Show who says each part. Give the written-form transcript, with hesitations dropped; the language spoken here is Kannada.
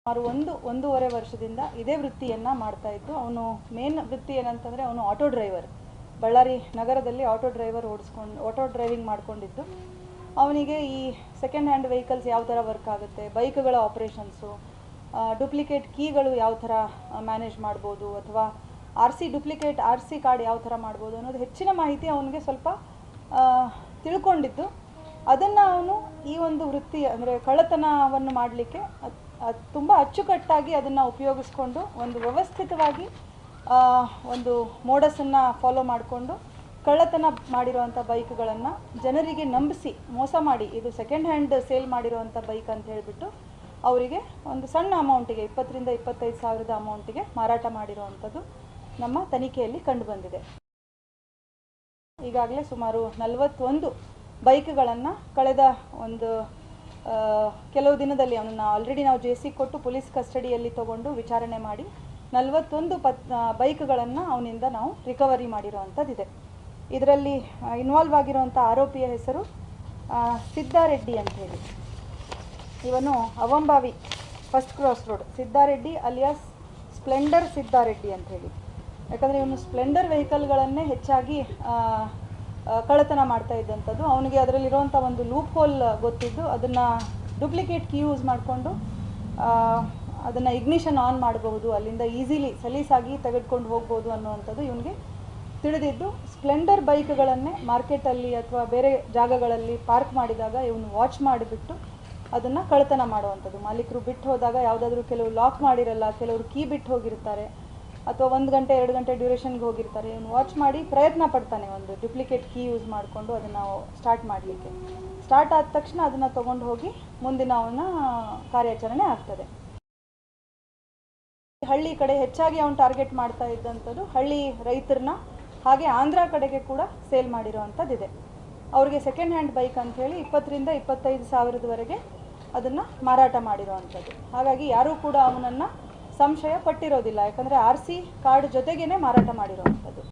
Speaker 1: ಸುಮಾರು ಒಂದೂವರೆ ವರ್ಷದಿಂದ ಇದೇ ವೃತ್ತಿಯನ್ನು ಮಾಡ್ತಾ ಇದ್ದು. ಅವನು ಮೇನ್ ವೃತ್ತಿ ಏನಂತಂದರೆ ಅವನು ಆಟೋ ಡ್ರೈವರ್, ಬಳ್ಳಾರಿ ನಗರದಲ್ಲಿ ಆಟೋ ಡ್ರೈವಿಂಗ್ ಮಾಡ್ಕೊಂಡಿದ್ದು. ಅವನಿಗೆ ಈ ಸೆಕೆಂಡ್ ಹ್ಯಾಂಡ್ ವೆಹಿಕಲ್ಸ್ ಯಾವ ಥರ ವರ್ಕ್ ಆಗುತ್ತೆ, ಬೈಕ್ಗಳ ಆಪ್ರೇಷನ್ಸು, ಡೂಪ್ಲಿಕೇಟ್ ಕೀಗಳು ಯಾವ ಥರ ಮ್ಯಾನೇಜ್ ಮಾಡ್ಬೋದು, ಅಥವಾ ಡೂಪ್ಲಿಕೇಟ್ ಆರ್ ಸಿ ಕಾರ್ಡ್ ಯಾವ ಥರ ಮಾಡ್ಬೋದು ಅನ್ನೋದು ಹೆಚ್ಚಿನ ಮಾಹಿತಿ ಅವನಿಗೆ ಸ್ವಲ್ಪ ತಿಳ್ಕೊಂಡಿದ್ದು. ಅದನ್ನು ಅವನು ಈ ಒಂದು ವೃತ್ತಿ ಅಂದರೆ ಕಳ್ಳತನವನ್ನು ಮಾಡಲಿಕ್ಕೆ ತುಂಬ ಅಚ್ಚುಕಟ್ಟಾಗಿ ಅದನ್ನು ಉಪಯೋಗಿಸ್ಕೊಂಡು ಒಂದು ವ್ಯವಸ್ಥಿತವಾಗಿ ಒಂದು ಮೋಡಸನ್ನು ಫಾಲೋ ಮಾಡಿಕೊಂಡು ಕಳ್ಳತನ ಮಾಡಿರೋವಂಥ ಬೈಕ್ಗಳನ್ನು ಜನರಿಗೆ ನಂಬಿಸಿ ಮೋಸ ಮಾಡಿ ಇದು ಸೆಕೆಂಡ್ ಹ್ಯಾಂಡ್ ಸೇಲ್ ಮಾಡಿರೋವಂಥ ಬೈಕ್ ಅಂತ ಹೇಳಿಬಿಟ್ಟು ಅವರಿಗೆ ಒಂದು ಸಣ್ಣ ಅಮೌಂಟಿಗೆ 20,000 ರಿಂದ 25,000 ಅಮೌಂಟಿಗೆ ಮಾರಾಟ ಮಾಡಿರೋವಂಥದ್ದು ನಮ್ಮ ತನಿಖೆಯಲ್ಲಿ ಕಂಡುಬಂದಿದೆ. ಈಗಾಗಲೇ ಸುಮಾರು 41 ಬೈಕ್ಗಳನ್ನು ಕಳೆದ ಒಂದು ಕೆಲವು ದಿನದಲ್ಲಿ ಅವನನ್ನು ಆಲ್ರೆಡಿ ನಾವು ಜೆ ಸಿ ಕೊಟ್ಟು ಪೊಲೀಸ್ ಕಸ್ಟಡಿಯಲ್ಲಿ ತಗೊಂಡು ವಿಚಾರಣೆ ಮಾಡಿ 41 ಬೈಕ್ಗಳನ್ನು ಅವನಿಂದ ನಾವು ರಿಕವರಿ ಮಾಡಿರೋವಂಥದ್ದಿದೆ. ಇದರಲ್ಲಿ ಇನ್ವಾಲ್ವ್ ಆಗಿರೋವಂಥ ಆರೋಪಿಯ ಹೆಸರು ಸಿದ್ದಾರೆಡ್ಡಿ ಅಂಥೇಳಿ. ಇವನು Avambavi first cross road Siddareddy alias Splendor Siddareddy ಅಂಥೇಳಿ. ಯಾಕಂದರೆ ಇವನು ಸ್ಪ್ಲೆಂಡರ್ ವೆಹಿಕಲ್ಗಳನ್ನೇ ಹೆಚ್ಚಾಗಿ ಕಳ್ಳತನ ಮಾಡ್ತಾ ಇದ್ದಂಥದ್ದು. ಅವನಿಗೆ ಅದರಲ್ಲಿರುವಂಥ ಒಂದು ಲೂಪ್ ಹೋಲ್ ಗೊತ್ತಿದ್ದು ಅದನ್ನು ಡೂಪ್ಲಿಕೇಟ್ ಕೀ ಯೂಸ್ ಮಾಡಿಕೊಂಡು ಅದನ್ನು ಇಗ್ನಿಷನ್ ಆನ್ ಮಾಡಬಹುದು, ಅಲ್ಲಿಂದ ಈಸಿಲಿ ಸಲೀಸಾಗಿ ತೆಗೆದುಕೊಂಡು ಹೋಗ್ಬೋದು ಅನ್ನುವಂಥದ್ದು ಇವನಿಗೆ ತಿಳಿದಿದ್ದು. ಸ್ಪ್ಲೆಂಡರ್ ಬೈಕ್ಗಳನ್ನೇ ಮಾರ್ಕೆಟಲ್ಲಿ ಅಥವಾ ಬೇರೆ ಜಾಗಗಳಲ್ಲಿ ಪಾರ್ಕ್ ಮಾಡಿದಾಗ ಇವನು ವಾಚ್ ಮಾಡಿಬಿಟ್ಟು ಅದನ್ನು ಕಳ್ಳತನ ಮಾಡುವಂಥದ್ದು. ಮಾಲೀಕರು ಬಿಟ್ಟು ಹೋದಾಗ ಯಾವುದಾದ್ರೂ ಕೆಲವು ಲಾಕ್ ಮಾಡಿರಲ್ಲ, ಕೆಲವರು ಕೀ ಬಿಟ್ಟು ಹೋಗಿರ್ತಾರೆ, ಅಥವಾ 1 ಗಂಟೆ 2 ಗಂಟೆ ಡ್ಯೂರೇಷನ್ಗೆ ಹೋಗಿರ್ತಾರೆ. ಇವನು ವಾಚ್ ಮಾಡಿ ಪ್ರಯತ್ನ ಪಡ್ತಾನೆ ಒಂದು ಡೂಪ್ಲಿಕೇಟ್ ಕೀ ಯೂಸ್ ಮಾಡಿಕೊಂಡು ಅದನ್ನು ಸ್ಟಾರ್ಟ್ ಮಾಡಲಿಕ್ಕೆ. ಸ್ಟಾರ್ಟ್ ಆದ ತಕ್ಷಣ ಅದನ್ನು ತೊಗೊಂಡು ಹೋಗಿ ಮುಂದಿನ ಅವನ ಕಾರ್ಯಾಚರಣೆ ಆಗ್ತದೆ. ಹಳ್ಳಿ ಕಡೆ ಹೆಚ್ಚಾಗಿ ಅವನು ಟಾರ್ಗೆಟ್ ಮಾಡ್ತಾ ಇದ್ದಂಥದ್ದು ಹಳ್ಳಿ ರೈತರನ್ನ, ಹಾಗೆ ಆಂಧ್ರ ಕಡೆಗೆ ಕೂಡ ಸೇಲ್ ಮಾಡಿರೋವಂಥದ್ದಿದೆ. ಅವರಿಗೆ ಸೆಕೆಂಡ್ ಹ್ಯಾಂಡ್ ಬೈಕ್ ಅಂಥೇಳಿ 20,000 ರಿಂದ 25,000 ಅದನ್ನು ಮಾರಾಟ ಮಾಡಿರೋವಂಥದ್ದು. ಹಾಗಾಗಿ ಯಾರೂ ಕೂಡ ಅವನನ್ನು ಸಂಶಯ ಪಟ್ಟಿರೋದಿಲ್ಲ, ಯಾಕಂದರೆ ಆರ್ ಸಿ ಕಾರ್ಡ್ ಜೊತೆಗೇ ಮಾರಾಟ ಮಾಡಿರೋವಂಥದ್ದು.